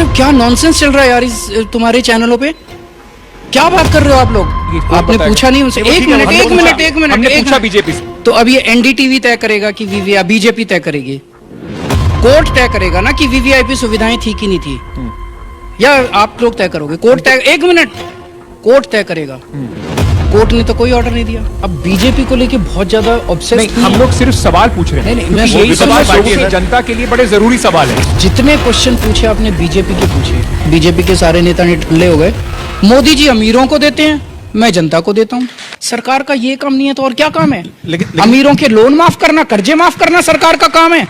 गजब क्या नॉनसेंस चल रहा है यार इस तुम्हारे चैनलों पे। क्या बात कर रहे हो आप लोग? आपने पूछा नहीं उनसे? एक मिनट पूछा बीजेपी से। तो अब ये एनडीटीवी तय करेगा कि बीजेपी तय करेगी? कोर्ट तय करेगा ना कि वीवीआईपी सुविधाएं थी कि नहीं थी, या आप लोग तय करोगे? कोर्ट तय, एक मिनट, कोर्ट तय करेगा। कोर्ट ने तो कोई ऑर्डर नहीं दिया। अब बीजेपी को लेके बहुत ज्यादा ऑब्सेस्ड नहीं, हम लोग सिर्फ सवाल पूछ रहे हैं। नहीं, यही सवाल जनता के लिए बड़े जरूरी सवाल है। जितने क्वेश्चन पूछे आपने बीजेपी के पूछे, बीजेपी के सारे नेता ठंडे हो गए। मोदी जी अमीरों को देते हैं, मैं जनता को देता हूँ। सरकार का ये काम नहीं है तो और क्या काम है? अमीरों के लोन माफ करना, कर्जे माफ करना सरकार का काम है।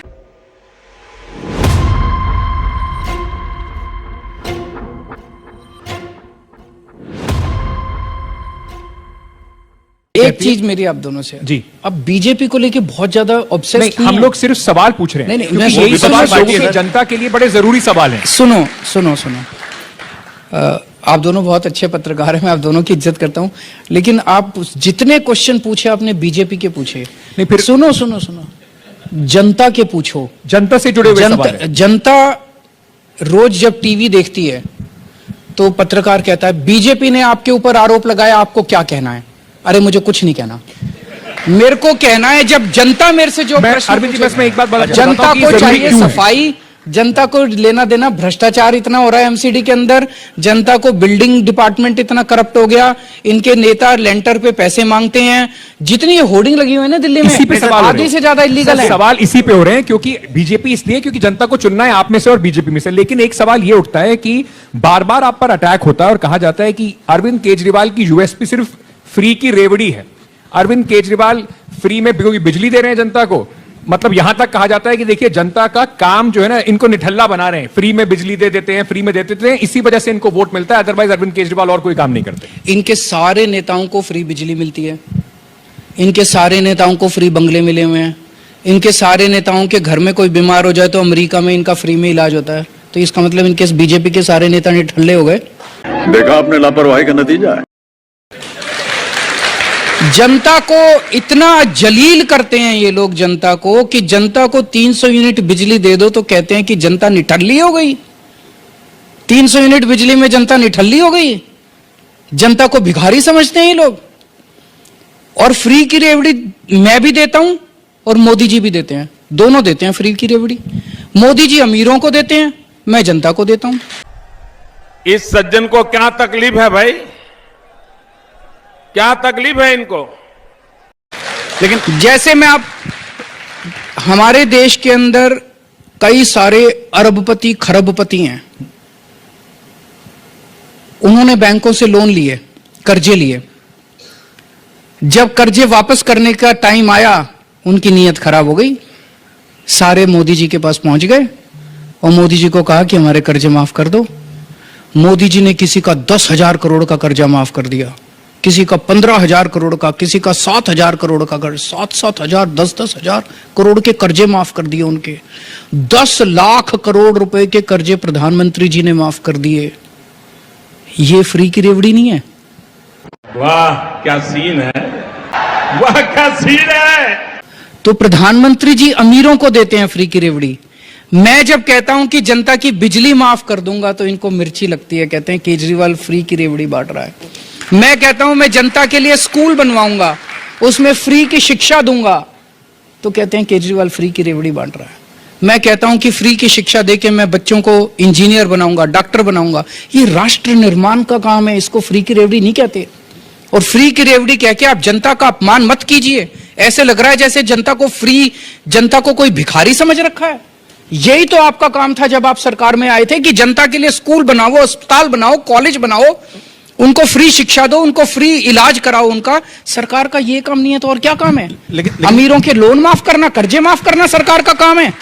एक चीज मेरी आप दोनों से जी, अब बीजेपी को लेके बहुत ज्यादा ऑब्सेस्ड नहीं, हम लोग सिर्फ सवाल पूछ रहे हैं। नहीं, यही सवाल जनता के लिए बड़े जरूरी सवाल है। सुनो, आप दोनों बहुत अच्छे पत्रकार हैं, मैं आप दोनों की इज्जत करता हूं, लेकिन आप जितने क्वेश्चन पूछे आपने बीजेपी के पूछे नहीं, फिर सुनो, जनता के पूछो, जनता से जुड़े हुए सवाल है। जनता रोज जब टीवी देखती है तो पत्रकार कहता है बीजेपी ने आपके ऊपर आरोप लगाया, आपको क्या कहना है? अरे मुझे कुछ नहीं कहना, मेरे को कहना है जब जनता मेरे से जो अरविंद जी बस मैं एक बात बता, जनता को चाहिए सफाई, जनता को लेना देना, भ्रष्टाचार इतना हो रहा है एमसीडी के अंदर, जनता को बिल्डिंग डिपार्टमेंट इतना करप्ट हो गया, इनके नेता लेंटर पे पैसे मांगते हैं, जितनी होर्डिंग लगी हुई है ना दिल्ली में, आधी से ज्यादा इलीगल है। सवाल इसी पे हो रहे हैं क्योंकि बीजेपी इसलिए क्योंकि जनता को चुनना है आप में से और बीजेपी में से। लेकिन एक सवाल ये उठता है कि बार बार आप पर अटैक होता है और कहा जाता है कि अरविंद केजरीवाल की यूएसपी सिर्फ फ्री की रेवड़ी है। अरविंद केजरीवाल फ्री में बिजली दे रहे हैं जनता को, मतलब यहां तक कहा जाता है कि देखिए जनता का काम जो है ना, इनको निठल्ला बना रहे हैं, फ्री में बिजली दे देते हैं, फ्री में देते हैं, इसी वजह से इनको वोट मिलता है। अदरवाइज अरविंद केजरीवाल और कोई काम नहीं करते। इनके सारे नेताओं को फ्री बिजली मिलती है, इनके सारे नेताओं को फ्री बंगले मिले हुए हैं, इनके सारे नेताओं के घर में कोई बीमार हो जाए तो अमेरिका में इनका फ्री में इलाज होता है। तो इसका मतलब इनके बीजेपी के सारे नेता निठल्ले हो गए। देखा आपने लापरवाही का नतीजा है। जनता को इतना जलील करते हैं ये लोग जनता को कि जनता को 300 यूनिट बिजली दे दो तो कहते हैं कि जनता निठल्ली हो गई। 300 यूनिट बिजली में जनता निठल्ली हो गई, जनता को भिखारी समझते हैं ये लोग। और फ्री की रेवड़ी मैं भी देता हूं और मोदी जी भी देते हैं, दोनों देते हैं फ्री की रेवड़ी। मोदी जी अमीरों को देते हैं, मैं जनता को देता हूं। इस सज्जन को क्या तकलीफ है भाई, क्या तकलीफ है इनको? लेकिन जैसे मैं आप हमारे देश के अंदर कई सारे अरबपति खरबपति हैं, उन्होंने बैंकों से लोन लिए, कर्जे लिए, जब कर्जे वापस करने का टाइम आया उनकी नीयत खराब हो गई, सारे मोदी जी के पास पहुंच गए और मोदी जी को कहा कि हमारे कर्जे माफ कर दो। मोदी जी ने किसी का 10,000 करोड़ का कर्जा माफ कर दिया, किसी का 15,000 करोड़ का, किसी का 7,000 करोड़ का, 7,000 10,000 करोड़ के कर्जे माफ कर दिए उनके। 10 लाख करोड़ रुपए के कर्जे प्रधानमंत्री जी ने माफ कर दिए। ये फ्री की रेवड़ी नहीं है? वाह क्या सीन है, वाह क्या सीन है। तो प्रधानमंत्री जी अमीरों को देते हैं फ्री की रेवड़ी। मैं जब कहता हूं कि जनता की बिजली माफ कर दूंगा तो इनको मिर्ची लगती है, कहते हैं केजरीवाल फ्री की रेवड़ी बांट रहा है। मैं कहता हूं मैं जनता के लिए स्कूल बनवाऊंगा, उसमें फ्री की शिक्षा दूंगा, तो कहते हैं केजरीवाल फ्री की रेवड़ी बांट रहा है। मैं कहता हूं कि फ्री की शिक्षा देके मैं बच्चों को इंजीनियर बनाऊंगा, डॉक्टर बनाऊंगा, ये राष्ट्र निर्माण का काम है, इसको फ्री की रेवड़ी नहीं कहते। और फ्री की रेवड़ी कह के आप जनता का अपमान मत कीजिए। ऐसे लग रहा है जैसे जनता को कोई भिखारी समझ रखा है। यही तो आपका काम था जब आप सरकार में आए थे कि जनता के लिए स्कूल बनाओ, अस्पताल बनाओ, कॉलेज बनाओ, उनको फ्री शिक्षा दो, उनको फ्री इलाज कराओ उनका। सरकार का ये काम नहीं है तो और क्या काम है? लेकिन अमीरों के लोन माफ करना, कर्जे माफ करना सरकार का काम है?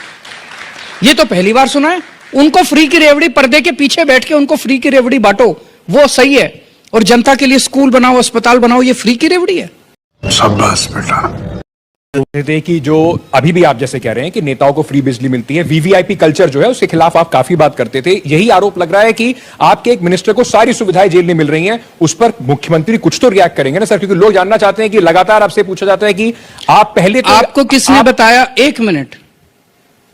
ये तो पहली बार सुना है। उनको फ्री की रेवड़ी, पर्दे के पीछे बैठ के उनको फ्री की रेवड़ी बांटो, वो सही है। और जनता के लिए स्कूल बनाओ, अस्पताल बनाओ, ये फ्री की रेवड़ी है? शाबाश बेटा। कि जो अभी भी आप जैसे कह रहे हैं कि नेताओं को फ्री बिजली मिलती है, वीवीआईपी कल्चर जो है उसके खिलाफ आप काफी बात करते थे। यही आरोप लग रहा है कि आपके एक मिनिस्टर को सारी सुविधाएं जेल में मिल रही हैं, उस पर मुख्यमंत्री कुछ तो रिएक्ट करेंगे ना सर, क्योंकि लोग जानना चाहते हैं कि लगातार आपसे पूछा जाता है कि आप पहले तो आपको किसने बताया? एक मिनट,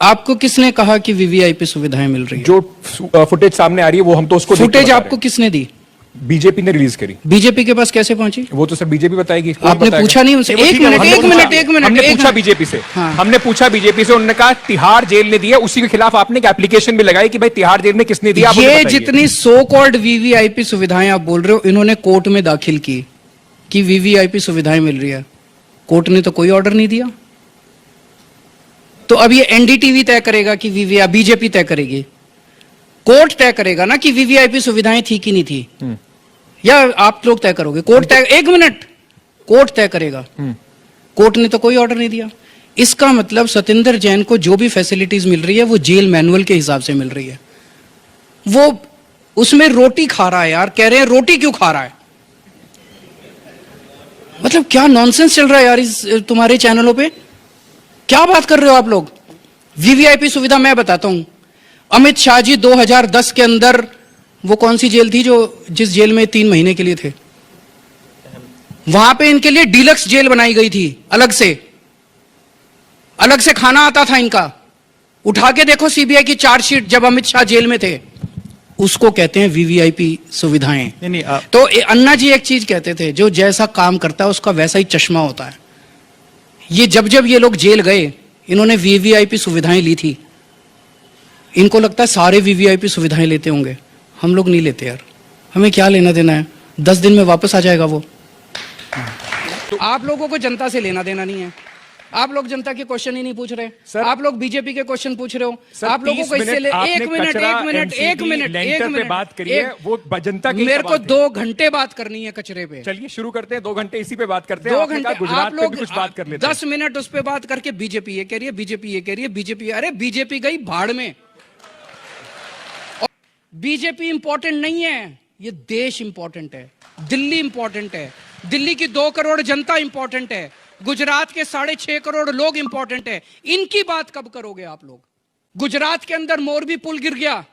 आपको किसने कहा कि वीवीआईपी सुविधाएं मिल रही है? जो फुटेज सामने आ रही है वो हम तो उसको देख के फुटेज बता आपको किसने दी? रहे हैं। बीजेपी ने रिलीज करी। बीजेपी के पास कैसे पहुंची? वो तो सर बीजेपी बताएगी। कौन आपने बताएगा? पूछा नहीं उनसे? वो एक ठीक है, मिनट, हमने एक पूछा- मिनट, एक मिनट, हमने एक पूछा मिनट। बीजेपी से। हाँ। हमने पूछा बीजेपी से, उन्होंने कहा तिहाड़ जेल ने दिया, उसी के खिलाफ आपने एक एप्लीकेशन भी लगाई कि भाई तिहाड़ जेल में किसने दिया, आप मुझे ये बताइए। जितनी सो कॉल्ड वीवीआईपी सुविधाएं आप बोल रहे हो, इन्होंने कोर्ट में दाखिल की कि वीवीआईपी सुविधाएं मिल रही है। कोर्ट ने तो कोई ऑर्डर नहीं दिया। तो अब ये एनडीटीवी तय करेगा कि बीजेपी तय करेगी? कोर्ट तय करेगा ना कि वीवीआईपी सुविधाएं थी कि नहीं थी, या आप लोग तय करोगे? कोर्ट तय, एक मिनट, कोर्ट तय करेगा। कोर्ट ने तो कोई ऑर्डर नहीं दिया। इसका मतलब सतेंद्र जैन को जो भी फैसिलिटीज मिल रही है वो जेल मैनुअल के हिसाब से मिल रही है। वो उसमें रोटी खा रहा है यार, कह रहे हैं रोटी क्यों खा रहा है? मतलब क्या नॉनसेंस चल रहा है यार इस तुम्हारे चैनलों पे? क्या बात कर रहे हो आप लोग? वीवीआईपी सुविधा मैं बताता हूं। अमित शाह जी 2010 के अंदर, वो कौन सी जेल थी जो जिस जेल में 3 महीने के लिए थे, वहां पे इनके लिए डीलक्स जेल बनाई गई थी। अलग से खाना आता था इनका। उठा के देखो सीबीआई की चार्जशीट, जब अमित शाह जेल में थे। उसको कहते हैं वीवीआईपी सुविधाएं। तो अन्ना जी एक चीज कहते थे, जो जैसा काम करता है उसका वैसा ही चश्मा होता है। ये जब ये लोग जेल गए, इन्होंने वीवीआईपी सुविधाएं ली थी। इनको लगता है सारे वीवीआईपी सुविधाएं लेते होंगे। हम लोग नहीं लेते यार, हमें क्या लेना देना है? 10 दिन में वापस आ जाएगा वो। आप लोगों को जनता से लेना देना नहीं है। आप लोग जनता के क्वेश्चन ही नहीं पूछ रहे सर, आप लोग बीजेपी के क्वेश्चन पूछ रहे हो। सर, आप लोगों को इससे ले, एक मिनट बात करिए, वो जनता के मेरे को 2 घंटे बात करनी है कचरे पे। चलिए शुरू करते हैं, 2 घंटे इसी पे बात करते हैं। 2 आपने कहा घंटे गुजरात आप पे लोग भी कुछ बात कर लेते हैं। 10 मिनट उस पे बात करके बीजेपी ये कह रही है, बीजेपी ये कह रही है, बीजेपी, अरे बीजेपी गई भाड़ में। बीजेपी इंपॉर्टेंट नहीं है, ये देश इंपॉर्टेंट है, दिल्ली इंपॉर्टेंट है, दिल्ली की 2 करोड़ जनता इंपॉर्टेंट है, गुजरात के 6.5 करोड़ लोग इंपॉर्टेंट है। इनकी बात कब करोगे आप लोग? गुजरात के अंदर मोरबी पुल गिर गया,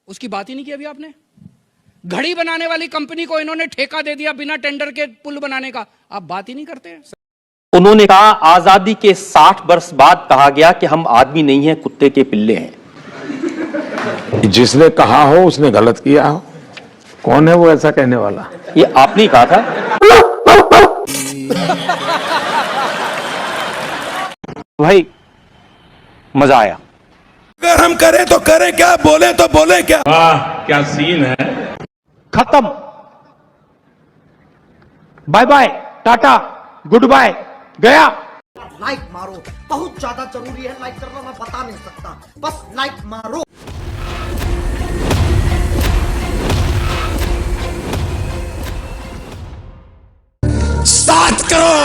उसकी बात ही नहीं की अभी आपने। घड़ी बनाने वाली कंपनी को इन्होंने ठेका दे दिया बिना टेंडर के पुल बनाने का, आप बात ही नहीं करते। उन्होंने कहा आजादी के 60 वर्ष बाद कहा गया कि हम आदमी नहीं हैं, कुत्ते के पिल्ले हैं। जिसने कहा हो उसने गलत किया हो। कौन है वो ऐसा कहने वाला? ये आपने ही कहा था। भाई मजा आया। अगर हम करें तो करें क्या, बोले तो बोले क्या? वाह क्या सीन है। खत्म, bye bye, tata, good bye, गया। लाइक मारो, बहुत ज्यादा जरूरी है लाइक करना, मैं बता नहीं सकता, बस लाइक मारो। सात करोड़